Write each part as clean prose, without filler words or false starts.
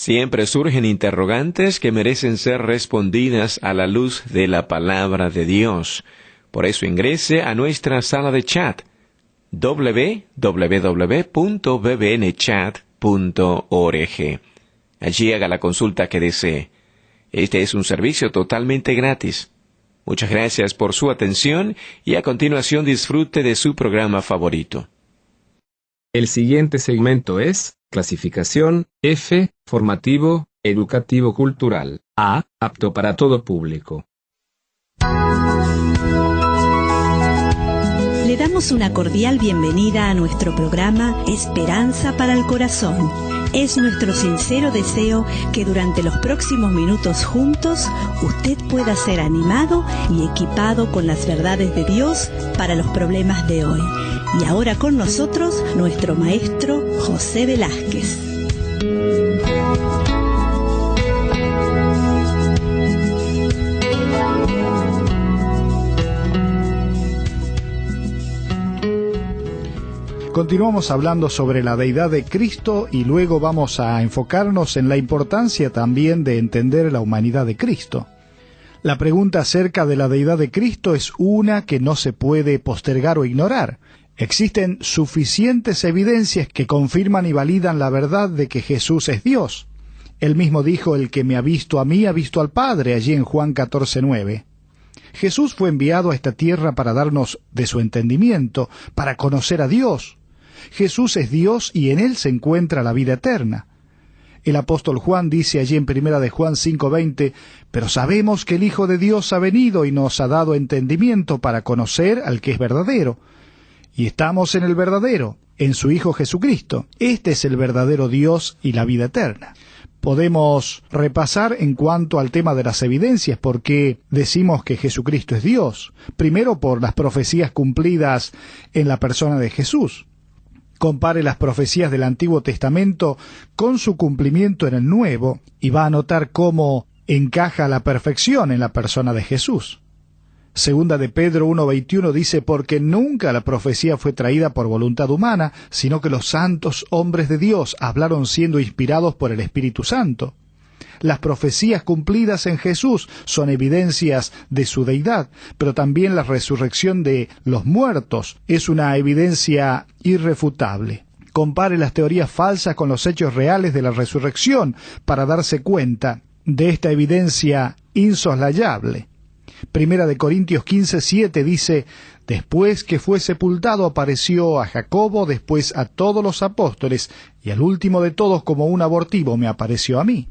Siempre surgen interrogantes que merecen ser respondidas a la luz de la palabra de Dios. Por eso ingrese a nuestra sala de chat www.bbnchat.org. Allí haga la consulta que desee. Este es un servicio totalmente gratis. Muchas gracias por su atención y a continuación disfrute de su programa favorito. El siguiente segmento es clasificación F, formativo, educativo cultural. A, apto para todo público. Le damos una cordial bienvenida a nuestro programa Esperanza para el Corazón. Es nuestro sincero deseo que durante los próximos minutos juntos usted pueda ser animado y equipado con las verdades de Dios para los problemas de hoy. Y ahora con nosotros nuestro maestro José Velázquez. Continuamos hablando sobre la deidad de Cristo y luego vamos a enfocarnos en la importancia también de entender la humanidad de Cristo. La pregunta acerca de la deidad de Cristo es una que no se puede postergar o ignorar. Existen suficientes evidencias que confirman y validan la verdad de que Jesús es Dios. Él mismo dijo: el que me ha visto a mí ha visto al Padre, allí en Juan 14:9. Jesús fue enviado a esta tierra para darnos de su entendimiento, para conocer a Dios. Jesús es Dios y en Él se encuentra la vida eterna. El apóstol Juan dice allí en 1 de Juan 5:20, pero sabemos que el Hijo de Dios ha venido y nos ha dado entendimiento para conocer al que es verdadero. Y estamos en el verdadero, en su Hijo Jesucristo. Este es el verdadero Dios y la vida eterna. Podemos repasar en cuanto al tema de las evidencias, porque decimos que Jesucristo es Dios. Primero, por las profecías cumplidas en la persona de Jesús. Compare las profecías del Antiguo Testamento con su cumplimiento en el Nuevo y va a notar cómo encaja a la perfección en la persona de Jesús. Segunda de Pedro 1:21 dice: porque nunca la profecía fue traída por voluntad humana, sino que los santos hombres de Dios hablaron siendo inspirados por el Espíritu Santo. Las profecías cumplidas en Jesús son evidencias de su deidad, pero también la resurrección de los muertos es una evidencia irrefutable. Compare las teorías falsas con los hechos reales de la resurrección para darse cuenta de esta evidencia insoslayable. Primera de Corintios 15:7 dice: después que fue sepultado apareció a Jacobo, después a todos los apóstoles, y al último de todos como un abortivo me apareció a mí.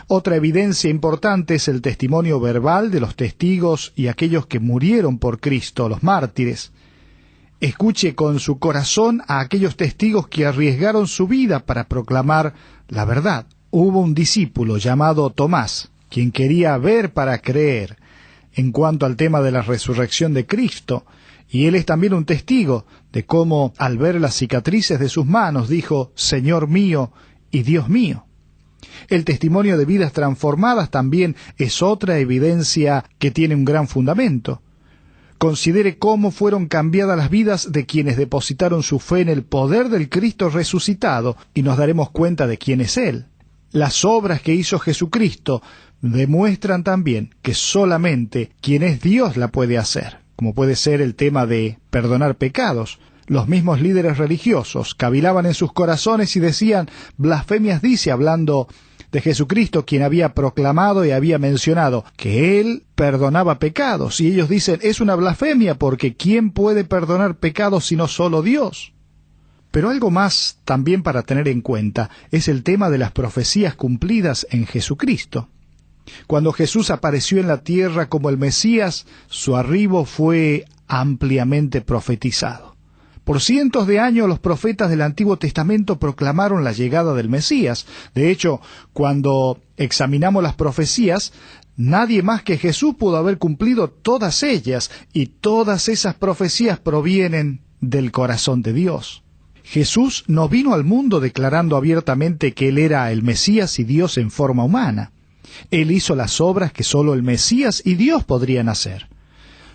Otra evidencia importante es el testimonio verbal de los testigos y aquellos que murieron por Cristo, los mártires. Escuche con su corazón a aquellos testigos que arriesgaron su vida para proclamar la verdad. Hubo un discípulo llamado Tomás, quien quería ver para creer en cuanto al tema de la resurrección de Cristo, y él es también un testigo de cómo, al ver las cicatrices de sus manos, dijo: Señor mío y Dios mío. El testimonio de vidas transformadas también es otra evidencia que tiene un gran fundamento. Considere cómo fueron cambiadas las vidas de quienes depositaron su fe en el poder del Cristo resucitado, y nos daremos cuenta de quién es Él. Las obras que hizo Jesucristo demuestran también que solamente quien es Dios la puede hacer, como puede ser el tema de perdonar pecados. Los mismos líderes religiosos cavilaban en sus corazones y decían: blasfemias dice, hablando de Jesucristo, quien había proclamado y había mencionado que Él perdonaba pecados. Y ellos dicen: es una blasfemia, porque ¿quién puede perdonar pecados sino solo Dios? Pero algo más también para tener en cuenta es el tema de las profecías cumplidas en Jesucristo. Cuando Jesús apareció en la tierra como el Mesías, su arribo fue ampliamente profetizado. Por cientos de años los profetas del Antiguo Testamento proclamaron la llegada del Mesías. De hecho, cuando examinamos las profecías, nadie más que Jesús pudo haber cumplido todas ellas, y todas esas profecías provienen del corazón de Dios. Jesús no vino al mundo declarando abiertamente que Él era el Mesías y Dios en forma humana. Él hizo las obras que solo el Mesías y Dios podrían hacer.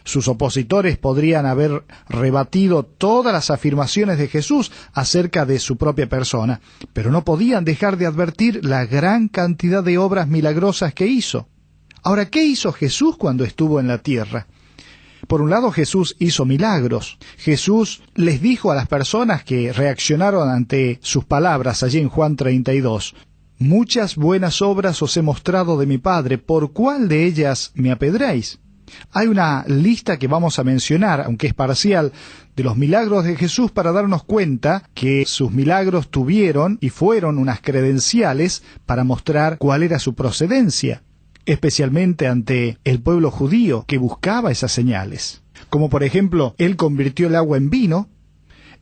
Sus opositores podrían haber rebatido todas las afirmaciones de Jesús acerca de su propia persona, pero no podían dejar de advertir la gran cantidad de obras milagrosas que hizo. Ahora, ¿qué hizo Jesús cuando estuvo en la tierra? Por un lado, Jesús hizo milagros. Jesús les dijo a las personas que reaccionaron ante sus palabras allí en Juan 32, «Muchas buenas obras os he mostrado de mi Padre, ¿por cuál de ellas me apedráis?» Hay una lista que vamos a mencionar, aunque es parcial, de los milagros de Jesús para darnos cuenta que sus milagros tuvieron y fueron unas credenciales para mostrar cuál era su procedencia, especialmente ante el pueblo judío que buscaba esas señales. Como por ejemplo, Él convirtió el agua en vino.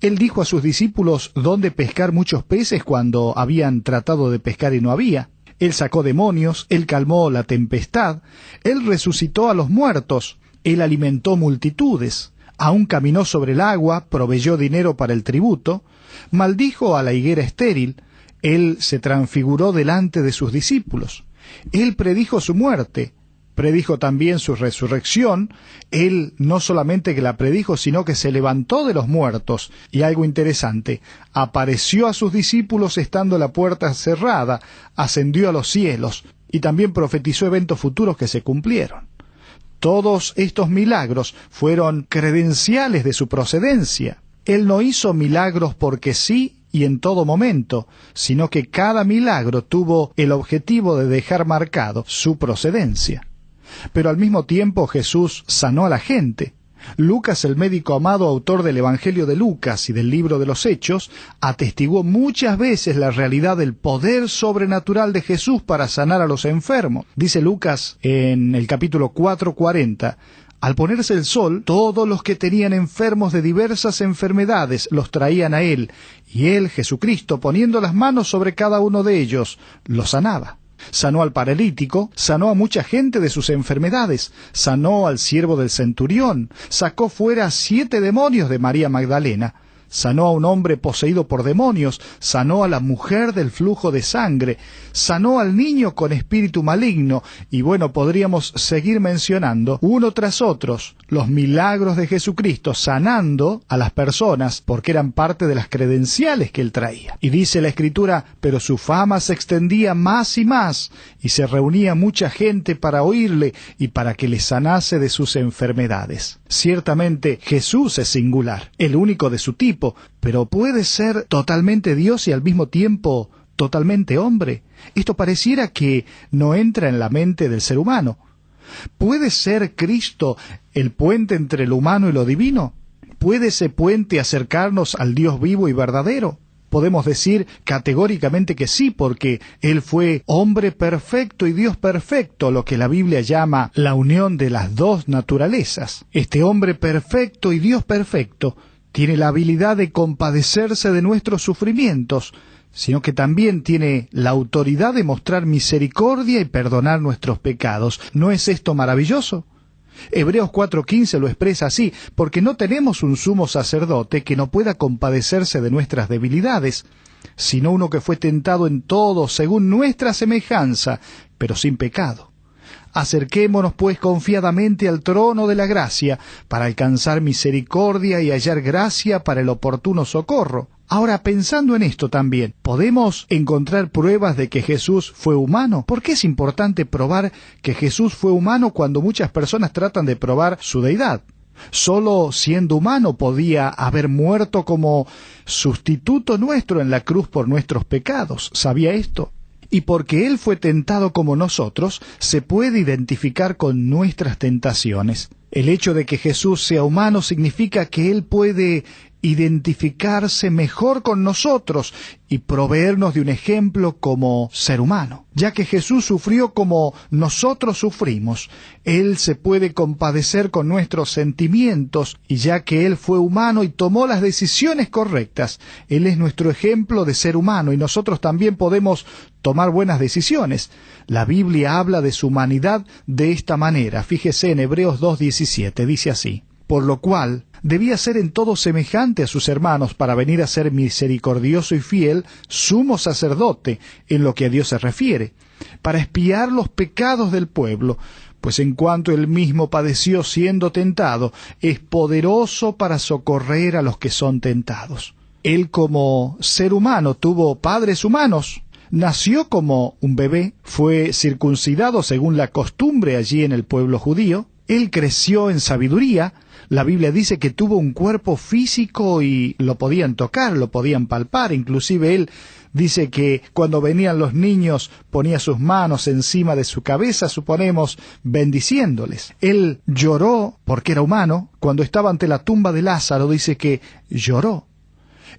Él dijo a sus discípulos dónde pescar muchos peces cuando habían tratado de pescar y no había. Él sacó demonios, Él calmó la tempestad, Él resucitó a los muertos, Él alimentó multitudes, aún caminó sobre el agua, proveyó dinero para el tributo, maldijo a la higuera estéril, Él se transfiguró delante de sus discípulos. Él predijo su muerte, predijo también su resurrección. Él no solamente que la predijo, sino que se levantó de los muertos. Y algo interesante, apareció a sus discípulos estando la puerta cerrada, ascendió a los cielos, y también profetizó eventos futuros que se cumplieron. Todos estos milagros fueron credenciales de su procedencia. Él no hizo milagros porque sí, y en todo momento, sino que cada milagro tuvo el objetivo de dejar marcado su procedencia. Pero al mismo tiempo Jesús sanó a la gente. Lucas, el médico amado, autor del Evangelio de Lucas y del libro de los Hechos, atestiguó muchas veces la realidad del poder sobrenatural de Jesús para sanar a los enfermos. Dice Lucas en el capítulo 4:40, al ponerse el sol, todos los que tenían enfermos de diversas enfermedades los traían a él, y él, Jesucristo, poniendo las manos sobre cada uno de ellos, los sanaba. Sanó al paralítico, sanó a mucha gente de sus enfermedades, sanó al siervo del centurión, sacó fuera 7 demonios de María Magdalena, sanó a un hombre poseído por demonios, sanó a la mujer del flujo de sangre, sanó al niño con espíritu maligno, y bueno, podríamos seguir mencionando uno tras otros los milagros de Jesucristo, sanando a las personas porque eran parte de las credenciales que él traía. Y dice la Escritura, pero su fama se extendía más y más, y se reunía mucha gente para oírle y para que les sanase de sus enfermedades. Ciertamente Jesús es singular, el único de su tipo, pero puede ser totalmente Dios y al mismo tiempo totalmente hombre. Esto pareciera que no entra en la mente del ser humano. ¿Puede ser Cristo el puente entre lo humano y lo divino? ¿Puede ese puente acercarnos al Dios vivo y verdadero? Podemos decir categóricamente que sí, porque Él fue hombre perfecto y Dios perfecto, lo que la Biblia llama la unión de las dos naturalezas. Este hombre perfecto y Dios perfecto tiene la habilidad de compadecerse de nuestros sufrimientos, sino que también tiene la autoridad de mostrar misericordia y perdonar nuestros pecados. ¿No es esto maravilloso? Hebreos 4:15 lo expresa así, porque no tenemos un sumo sacerdote que no pueda compadecerse de nuestras debilidades, sino uno que fue tentado en todo según nuestra semejanza, pero sin pecado. Acerquémonos pues confiadamente al trono de la gracia, para alcanzar misericordia y hallar gracia para el oportuno socorro. Ahora, pensando en esto también, ¿podemos encontrar pruebas de que Jesús fue humano? ¿Por qué es importante probar que Jesús fue humano cuando muchas personas tratan de probar su deidad? Solo siendo humano podía haber muerto como sustituto nuestro en la cruz por nuestros pecados. ¿Sabía esto? Y porque Él fue tentado como nosotros, se puede identificar con nuestras tentaciones. El hecho de que Jesús sea humano significa que Él puede identificarse mejor con nosotros y proveernos de un ejemplo como ser humano. Ya que Jesús sufrió como nosotros sufrimos, Él se puede compadecer con nuestros sentimientos, y ya que Él fue humano y tomó las decisiones correctas, Él es nuestro ejemplo de ser humano y nosotros también podemos tomar buenas decisiones. La Biblia habla de su humanidad de esta manera. Fíjese en Hebreos 2:17, dice así: por lo cual debía ser en todo semejante a sus hermanos para venir a ser misericordioso y fiel, sumo sacerdote en lo que a Dios se refiere, para expiar los pecados del pueblo, pues en cuanto él mismo padeció siendo tentado, es poderoso para socorrer a los que son tentados. Él como ser humano tuvo padres humanos, nació como un bebé, fue circuncidado según la costumbre allí en el pueblo judío, él creció en sabiduría. La Biblia dice que tuvo un cuerpo físico y lo podían tocar, lo podían palpar. Inclusive él dice que cuando venían los niños ponía sus manos encima de su cabeza, suponemos, bendiciéndoles. Él lloró porque era humano. Cuando estaba ante la tumba de Lázaro dice que lloró.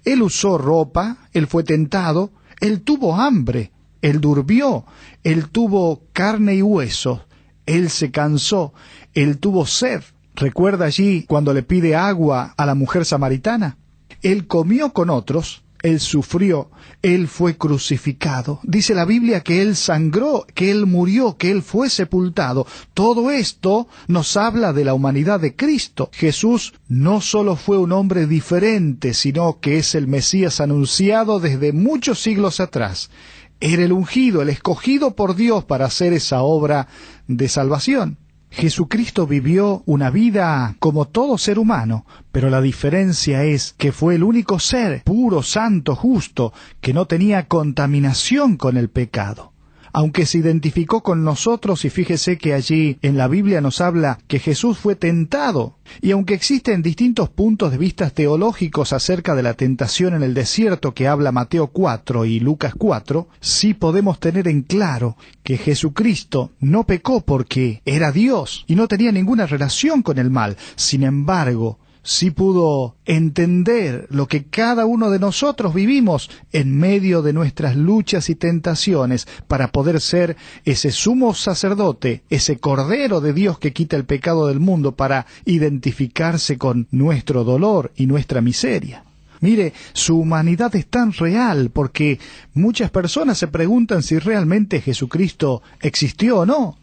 Él usó ropa, él fue tentado, él tuvo hambre, él durmió, él tuvo carne y hueso, él se cansó, él tuvo sed. ¿Recuerda allí cuando le pide agua a la mujer samaritana? Él comió con otros, él sufrió, él fue crucificado. Dice la Biblia que él sangró, que él murió, que él fue sepultado. Todo esto nos habla de la humanidad de Cristo. Jesús no solo fue un hombre diferente, sino que es el Mesías anunciado desde muchos siglos atrás. Era el ungido, el escogido por Dios para hacer esa obra de salvación. Jesucristo vivió una vida como todo ser humano, pero la diferencia es que fue el único ser puro, santo, justo, que no tenía contaminación con el pecado. Aunque se identificó con nosotros, y fíjese que allí en la Biblia nos habla que Jesús fue tentado, y aunque existen distintos puntos de vista teológicos acerca de la tentación en el desierto que habla Mateo 4 y Lucas 4, sí podemos tener en claro que Jesucristo no pecó porque era Dios y no tenía ninguna relación con el mal. Sin embargo, sí pudo entender lo que cada uno de nosotros vivimos en medio de nuestras luchas y tentaciones para poder ser ese sumo sacerdote, ese Cordero de Dios que quita el pecado del mundo, para identificarse con nuestro dolor y nuestra miseria. Mire, su humanidad es tan real porque muchas personas se preguntan si realmente Jesucristo existió o no,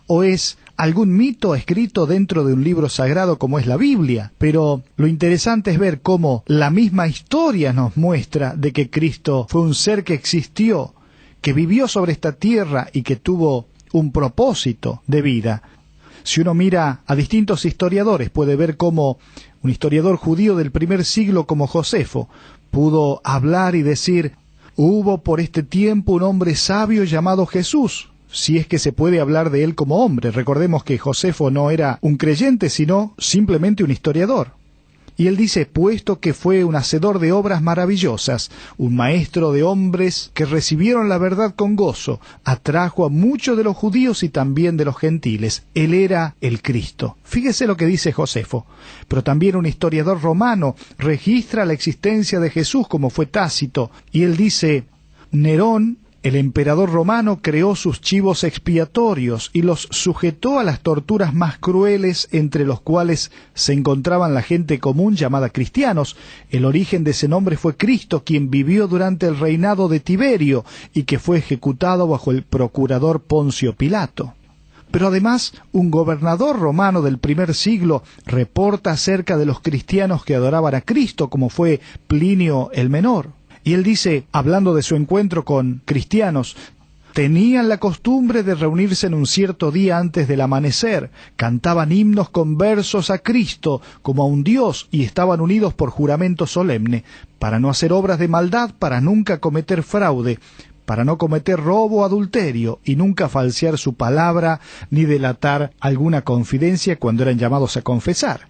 o es algún mito escrito dentro de un libro sagrado como es la Biblia. Pero lo interesante es ver cómo la misma historia nos muestra de que Cristo fue un ser que existió, que vivió sobre esta tierra y que tuvo un propósito de vida. Si uno mira a distintos historiadores, puede ver cómo un historiador judío del primer siglo como Josefo pudo hablar y decir: hubo por este tiempo un hombre sabio llamado Jesús, si es que se puede hablar de él como hombre. Recordemos que Josefo no era un creyente, sino simplemente un historiador. Y él dice: puesto que fue un hacedor de obras maravillosas, un maestro de hombres que recibieron la verdad con gozo, atrajo a muchos de los judíos y también de los gentiles. Él era el Cristo. Fíjese lo que dice Josefo. Pero también un historiador romano registra la existencia de Jesús, como fue Tácito, y él dice: Nerón, el emperador romano, creó sus chivos expiatorios y los sujetó a las torturas más crueles, entre los cuales se encontraban la gente común llamada cristianos. El origen de ese nombre fue Cristo, quien vivió durante el reinado de Tiberio y que fue ejecutado bajo el procurador Poncio Pilato. Pero además, un gobernador romano del primer siglo reporta acerca de los cristianos que adoraban a Cristo, como fue Plinio el Menor. Y él dice, hablando de su encuentro con cristianos: tenían la costumbre de reunirse en un cierto día antes del amanecer, cantaban himnos con versos a Cristo como a un Dios, y estaban unidos por juramento solemne, para no hacer obras de maldad, para nunca cometer fraude, para no cometer robo o adulterio, y nunca falsear su palabra, ni delatar alguna confidencia cuando eran llamados a confesar.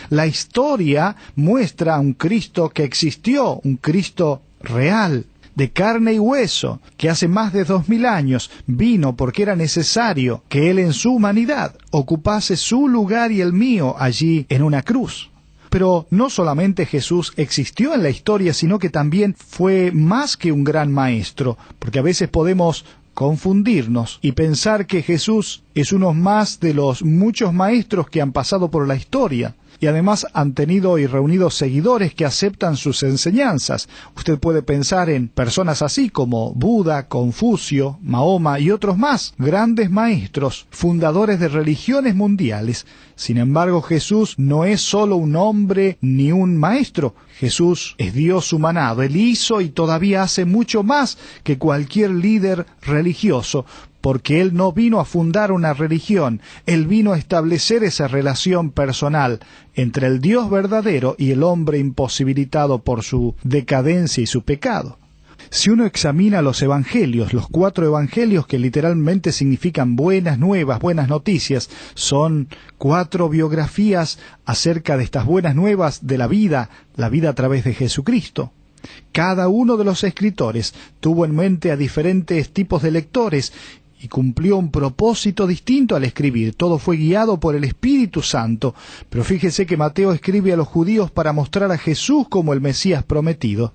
La historia muestra a un Cristo que existió, un Cristo real, de carne y hueso, que hace más de 2000 años vino porque era necesario que Él en su humanidad ocupase su lugar y el mío allí en una cruz. Pero no solamente Jesús existió en la historia, sino que también fue más que un gran maestro, porque a veces podemos confundirnos y pensar que Jesús es uno más de los muchos maestros que han pasado por la historia. Y además han tenido y reunido seguidores que aceptan sus enseñanzas. Usted puede pensar en personas así como Buda, Confucio, Mahoma y otros más, grandes maestros, fundadores de religiones mundiales. Sin embargo, Jesús no es solo un hombre ni un maestro. Jesús es Dios humanado. Él hizo y todavía hace mucho más que cualquier líder religioso, porque Él no vino a fundar una religión, Él vino a establecer esa relación personal entre el Dios verdadero y el hombre imposibilitado por su decadencia y su pecado. Si uno examina los evangelios, los 4 evangelios, que literalmente significan buenas nuevas, buenas noticias, son 4 biografías acerca de estas buenas nuevas de la vida a través de Jesucristo. Cada uno de los escritores tuvo en mente a diferentes tipos de lectores y cumplió un propósito distinto al escribir. Todo fue guiado por el Espíritu Santo, pero fíjese que Mateo escribe a los judíos para mostrar a Jesús como el Mesías prometido.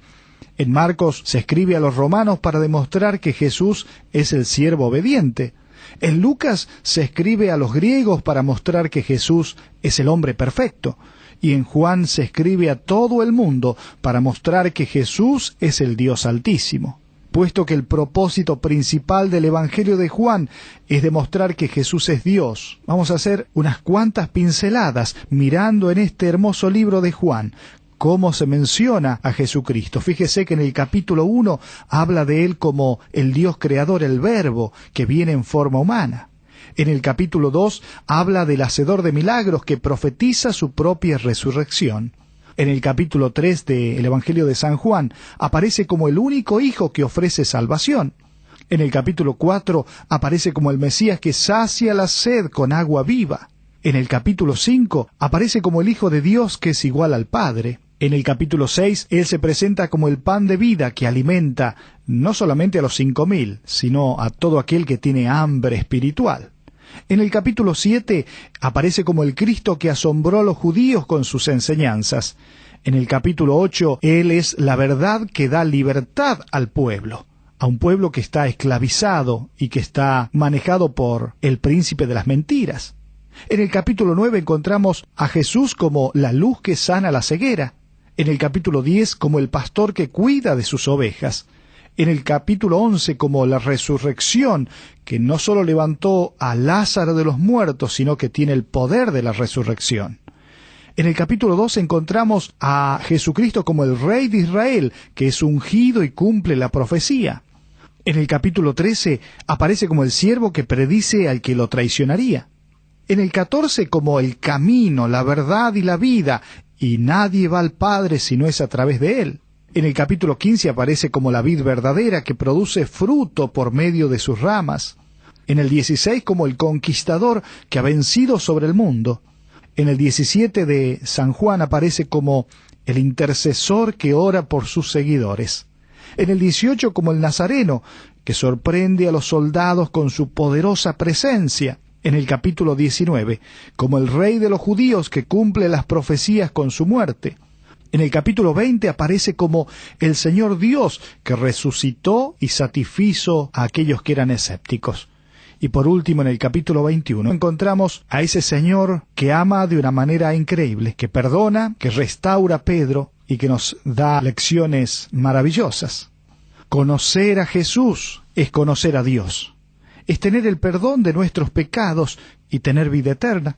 En Marcos se escribe a los romanos para demostrar que Jesús es el siervo obediente. En Lucas se escribe a los griegos para mostrar que Jesús es el hombre perfecto. Y en Juan se escribe a todo el mundo para mostrar que Jesús es el Dios Altísimo. Puesto que el propósito principal del Evangelio de Juan es demostrar que Jesús es Dios, vamos a hacer unas cuantas pinceladas mirando en este hermoso libro de Juan cómo se menciona a Jesucristo. Fíjese que en el capítulo 1 habla de Él como el Dios creador, el Verbo, que viene en forma humana. En el capítulo 2 habla del hacedor de milagros que profetiza su propia resurrección. En el capítulo 3 del Evangelio de San Juan aparece como el único Hijo que ofrece salvación. En el capítulo 4 aparece como el Mesías que sacia la sed con agua viva. En el capítulo 5 aparece como el Hijo de Dios que es igual al Padre. En el capítulo 6, Él se presenta como el pan de vida que alimenta no solamente a los 5.000, sino a todo aquel que tiene hambre espiritual. En el capítulo 7 aparece como el Cristo que asombró a los judíos con sus enseñanzas. En el capítulo 8, Él es la verdad que da libertad al pueblo, a un pueblo que está esclavizado y que está manejado por el príncipe de las mentiras. En el capítulo 9 encontramos a Jesús como la luz que sana la ceguera. En el capítulo 10 como el pastor que cuida de sus ovejas. En el capítulo 11 como la resurrección, que no solo levantó a Lázaro de los muertos, sino que tiene el poder de la resurrección. En el capítulo 12 encontramos a Jesucristo como el Rey de Israel, que es ungido y cumple la profecía. En el capítulo 13 aparece como el siervo que predice al que lo traicionaría. En el 14 como el camino, la verdad y la vida, y nadie va al Padre si no es a través de Él. En el capítulo 15 aparece como la vid verdadera que produce fruto por medio de sus ramas. En el 16 como el conquistador que ha vencido sobre el mundo. En el 17 de San Juan aparece como el intercesor que ora por sus seguidores. En el 18 como el Nazareno que sorprende a los soldados con su poderosa presencia. En el capítulo 19, como el Rey de los judíos que cumple las profecías con su muerte. En el capítulo 20 aparece como el Señor Dios que resucitó y satisfizo a aquellos que eran escépticos. Y por último, en el capítulo 21, encontramos a ese Señor que ama de una manera increíble, que perdona, que restaura a Pedro y que nos da lecciones maravillosas. Conocer a Jesús es conocer a Dios. Es tener el perdón de nuestros pecados y tener vida eterna.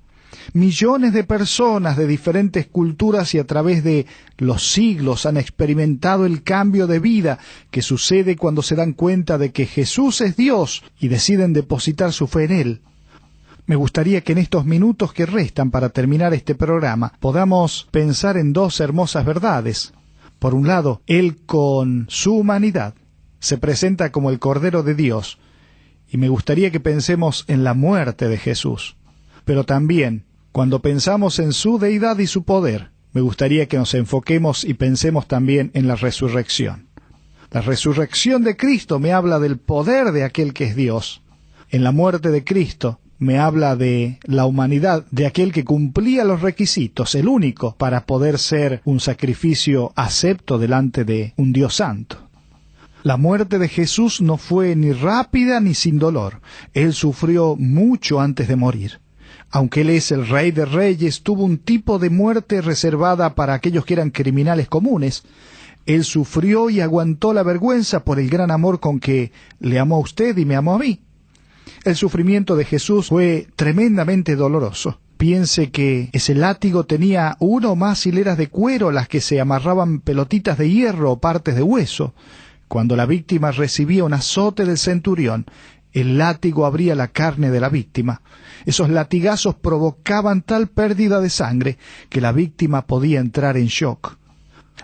Millones de personas de diferentes culturas y a través de los siglos han experimentado el cambio de vida que sucede cuando se dan cuenta de que Jesús es Dios y deciden depositar su fe en Él. Me gustaría que en estos minutos que restan para terminar este programa podamos pensar en 2 hermosas verdades. Por un lado, Él con su humanidad se presenta como el Cordero de Dios, y me gustaría que pensemos en la muerte de Jesús. Pero también, cuando pensamos en su deidad y su poder, me gustaría que nos enfoquemos y pensemos también en la resurrección. La resurrección de Cristo me habla del poder de aquel que es Dios. En la muerte de Cristo me habla de la humanidad, de aquel que cumplía los requisitos, el único, para poder ser un sacrificio acepto delante de un Dios santo. La muerte de Jesús no fue ni rápida ni sin dolor. Él sufrió mucho antes de morir. Aunque Él es el Rey de Reyes, tuvo un tipo de muerte reservada para aquellos que eran criminales comunes. Él sufrió y aguantó la vergüenza por el gran amor con que le amó a usted y me amó a mí. El sufrimiento de Jesús fue tremendamente doloroso. Piense que ese látigo tenía 1 o más hileras de cuero, las que se amarraban pelotitas de hierro o partes de hueso. Cuando la víctima recibía un azote del centurión, El látigo abría la carne de la víctima. Esos latigazos provocaban tal pérdida de sangre que la víctima podía entrar en shock.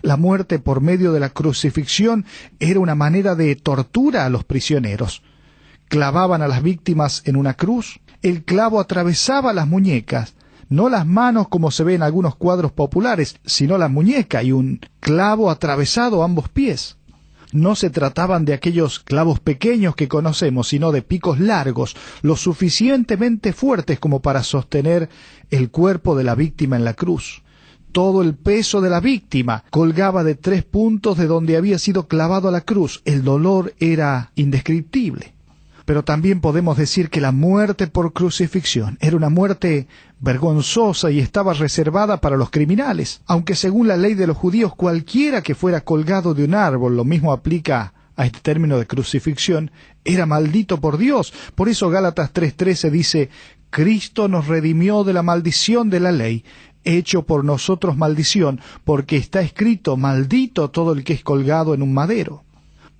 La muerte por medio de la crucifixión era una manera de tortura a los prisioneros. Clavaban a las víctimas en una cruz, el clavo atravesaba las muñecas, no las manos como se ve en algunos cuadros populares, sino la muñeca y un clavo atravesado ambos pies. No se trataban de aquellos clavos pequeños que conocemos, sino de picos largos, lo suficientemente fuertes como para sostener el cuerpo de la víctima en la cruz. Todo el peso de la víctima colgaba de 3 puntos de donde había sido clavado a la cruz. El dolor era indescriptible. Pero también podemos decir que la muerte por crucifixión era una muerte vergonzosa y estaba reservada para los criminales. Aunque según la ley de los judíos cualquiera que fuera colgado de un árbol, lo mismo aplica a este término de crucifixión, era maldito por Dios. Por eso Gálatas 3:13 dice: Cristo nos redimió de la maldición de la ley, hecho por nosotros maldición, porque está escrito: maldito todo el que es colgado en un madero.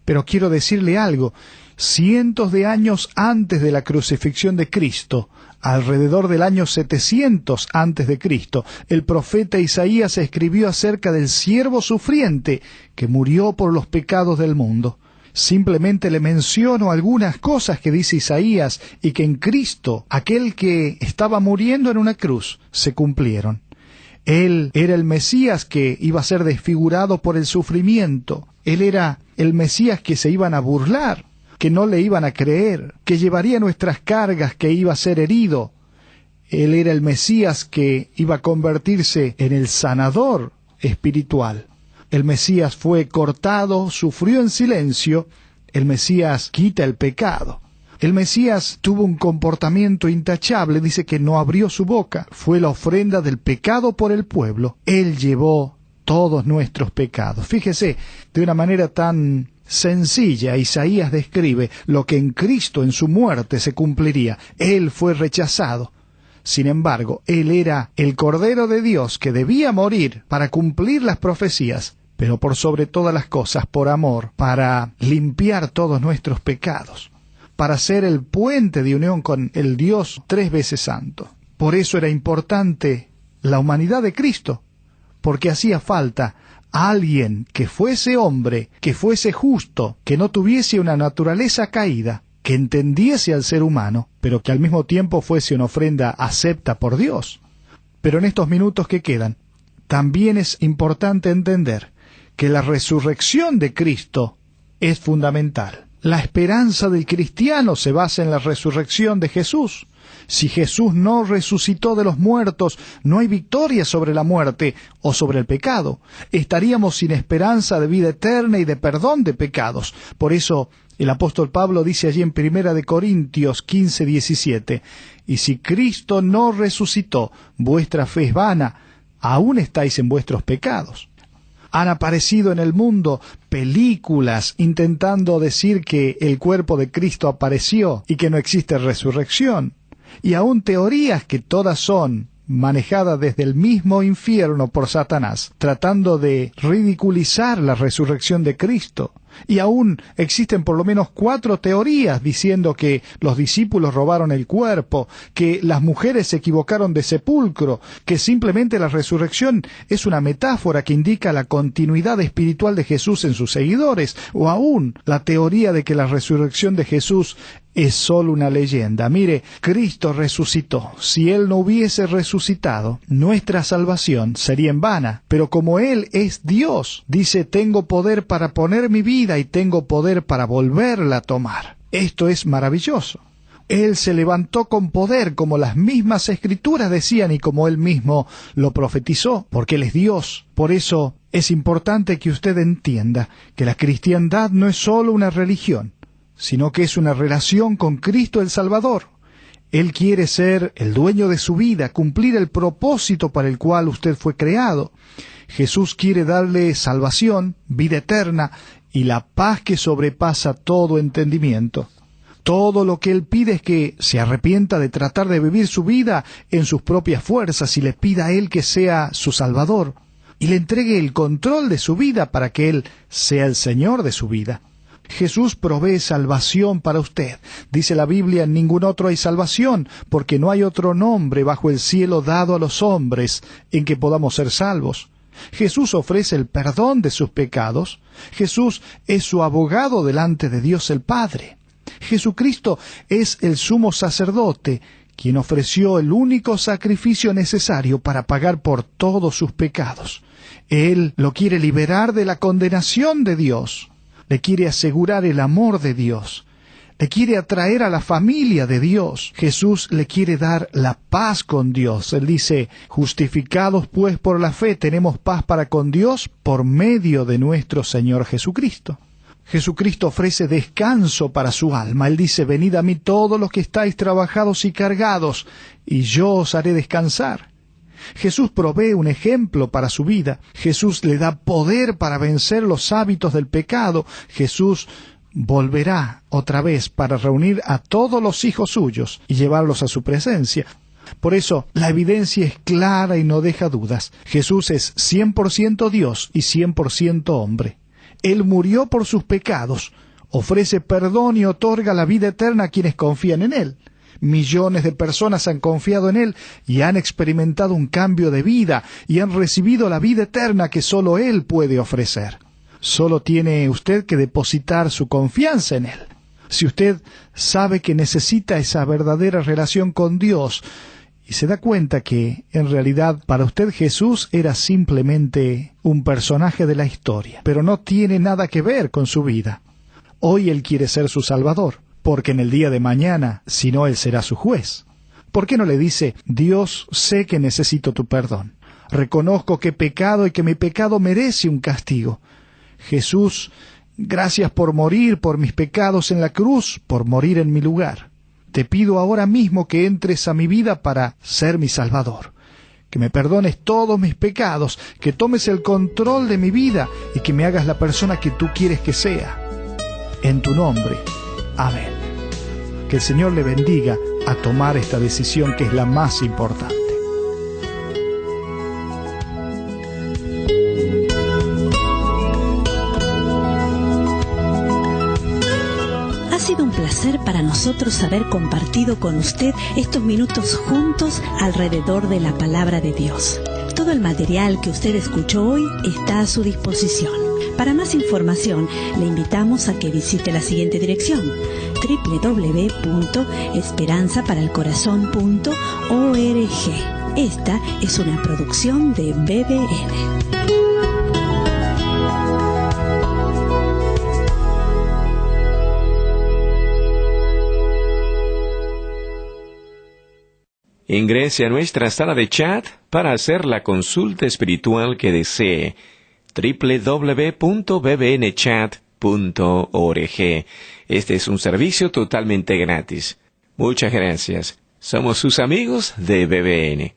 Pero quiero decirle algo: cientos de años antes de la crucifixión de Cristo, alrededor del año 700 antes de Cristo, el profeta Isaías escribió acerca del siervo sufriente que murió por los pecados del mundo. Simplemente le menciono algunas cosas que dice Isaías y que en Cristo, aquel que estaba muriendo en una cruz, se cumplieron. Él era el Mesías que iba a ser desfigurado por el sufrimiento. Él era el Mesías que se iban a burlar, que no le iban a creer, que llevaría nuestras cargas, que iba a ser herido. Él era el Mesías que iba a convertirse en el sanador espiritual. El Mesías fue cortado, sufrió en silencio. El Mesías quita el pecado. El Mesías tuvo un comportamiento intachable, dice que no abrió su boca. Fue la ofrenda del pecado por el pueblo. Él llevó todos nuestros pecados. Fíjese, de una manera tan sencilla, Isaías describe lo que en Cristo, en su muerte, se cumpliría. Él fue rechazado. Sin embargo, Él era el Cordero de Dios que debía morir para cumplir las profecías, pero por sobre todas las cosas, por amor, para limpiar todos nuestros pecados, para ser el puente de unión con el Dios 3 veces santo. Por eso era importante la humanidad de Cristo, porque hacía falta alguien que fuese hombre, que fuese justo, que no tuviese una naturaleza caída, que entendiese al ser humano, pero que al mismo tiempo fuese una ofrenda acepta por Dios. Pero en estos minutos que quedan, también es importante entender que la resurrección de Cristo es fundamental. La esperanza del cristiano se basa en la resurrección de Jesús. Si Jesús no resucitó de los muertos, no hay victoria sobre la muerte o sobre el pecado. Estaríamos sin esperanza de vida eterna y de perdón de pecados. Por eso el apóstol Pablo dice allí en 1 Corintios 15:17, y si Cristo no resucitó, vuestra fe es vana, aún estáis en vuestros pecados. Han aparecido en el mundo películas intentando decir que el cuerpo de Cristo apareció y que no existe resurrección. Y aún teorías que todas son manejadas desde el mismo infierno por Satanás, tratando de ridiculizar la resurrección de Cristo. Y aún existen por lo menos 4 teorías diciendo que los discípulos robaron el cuerpo, que las mujeres se equivocaron de sepulcro, que simplemente la resurrección es una metáfora que indica la continuidad espiritual de Jesús en sus seguidores, o aún la teoría de que la resurrección de Jesús es solo una leyenda. Mire, Cristo resucitó. Si Él no hubiese resucitado, nuestra salvación sería en vana. Pero como Él es Dios, dice: tengo poder para poner mi vida y tengo poder para volverla a tomar. Esto es maravilloso. Él se levantó con poder, como las mismas Escrituras decían y como Él mismo lo profetizó, porque Él es Dios. Por eso es importante que usted entienda que la cristiandad no es solo una religión, sino que es una relación con Cristo el Salvador. Él quiere ser el dueño de su vida, cumplir el propósito para el cual usted fue creado. Jesús quiere darle salvación, vida eterna y la paz que sobrepasa todo entendimiento. Todo lo que Él pide es que se arrepienta de tratar de vivir su vida en sus propias fuerzas y le pida a Él que sea su Salvador y le entregue el control de su vida para que Él sea el Señor de su vida. Jesús provee salvación para usted. Dice la Biblia, en ningún otro hay salvación, porque no hay otro nombre bajo el cielo dado a los hombres en que podamos ser salvos. Jesús ofrece el perdón de sus pecados. Jesús es su abogado delante de Dios el Padre. Jesucristo es el sumo sacerdote, quien ofreció el único sacrificio necesario para pagar por todos sus pecados. Él lo quiere liberar de la condenación de Dios. Le quiere asegurar el amor de Dios. Le quiere atraer a la familia de Dios. Jesús le quiere dar la paz con Dios. Él dice, justificados pues por la fe, tenemos paz para con Dios por medio de nuestro Señor Jesucristo. Jesucristo ofrece descanso para su alma. Él dice, venid a mí todos los que estáis trabajados y cargados, y yo os haré descansar. Jesús provee un ejemplo para su vida. Jesús le da poder para vencer los hábitos del pecado. Jesús volverá otra vez para reunir a todos los hijos suyos y llevarlos a su presencia. Por eso, la evidencia es clara y no deja dudas. Jesús es 100% Dios y 100% hombre. Él murió por sus pecados, ofrece perdón y otorga la vida eterna a quienes confían en Él. Millones de personas han confiado en Él y han experimentado un cambio de vida y han recibido la vida eterna que solo Él puede ofrecer. Solo tiene usted que depositar su confianza en Él. Si usted sabe que necesita esa verdadera relación con Dios y se da cuenta que, en realidad, para usted Jesús era simplemente un personaje de la historia, pero no tiene nada que ver con su vida. Hoy Él quiere ser su Salvador, porque en el día de mañana, si no, Él será su juez. ¿Por qué no le dice, Dios, sé que necesito tu perdón? Reconozco que he pecado y que mi pecado merece un castigo. Jesús, gracias por morir por mis pecados en la cruz, por morir en mi lugar. Te pido ahora mismo que entres a mi vida para ser mi Salvador. Que me perdones todos mis pecados, que tomes el control de mi vida y que me hagas la persona que tú quieres que sea. En tu nombre. Amén. Que el Señor le bendiga a tomar esta decisión que es la más importante. Ha sido un placer para nosotros haber compartido con usted estos minutos juntos alrededor de la palabra de Dios. Todo el material que usted escuchó hoy está a su disposición. Para más información, le invitamos a que visite la siguiente dirección: www.esperanzaparalcorazon.org. Esta es una producción de BBN. Ingrese a nuestra sala de chat para hacer la consulta espiritual que desee. www.bbnchat.org. Este es un servicio totalmente gratis. Muchas gracias. Somos sus amigos de BBN.